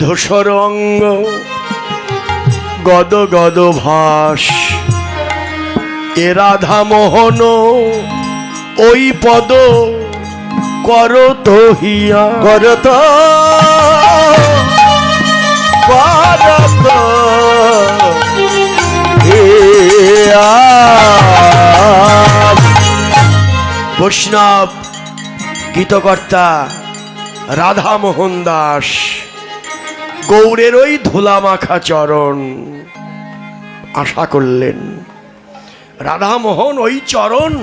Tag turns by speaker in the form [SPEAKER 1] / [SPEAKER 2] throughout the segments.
[SPEAKER 1] ধূসর অঙ্গ গদ গদ ভাস এ রাধা মোহন ওই পদ করত হিয়া করত বৈষ্ণব গীতকর্তা রাধা মোহন দাস গৌরের ওই ধুলা মাখা চরণ আশা করলেন। রাধা মোহন ওই চরণ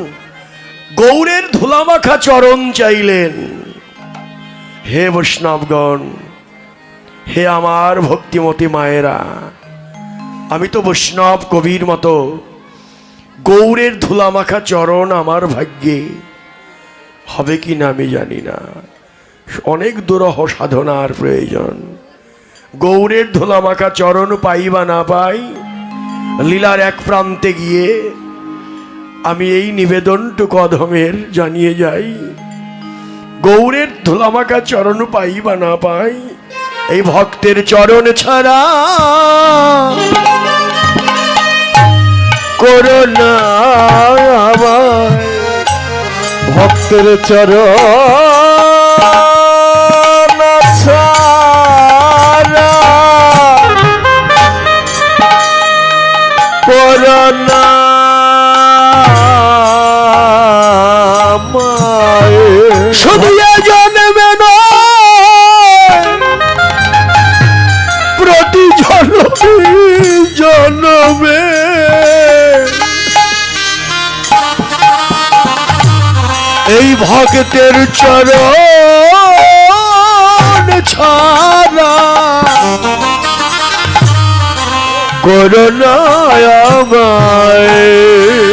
[SPEAKER 1] গৌরের ধুলা মাখা চরণ চাইলেন। হে বৈষ্ণবগণ, হে আমার ভক্তিমতী মায়েরা, আমি তো বৈষ্ণব কবির মতো গৌরের ধুলা মাখা চরণ আমার ভাগ্যে হবে কি না আমি জানি না। অনেক দুরহ সাধনার প্রয়োজন। গৌরের ধুলা মাখা চরণ পাই বা না পাই, লীলার এক প্রান্তে গিয়ে আমি এই নিবেদনটুকু অধমের জানিয়ে যাই, গৌরের ধুলা মাখা চরণ পাই বা না পাই, এই ভক্তের চরণ ছাড়া করোনা আমায়, ভক্তের চরণ ছাড়া করোনা শুধু জন্মে প্রতি জন্মে এই ভক্তের চরণ ছাড়া করুণা আমায়।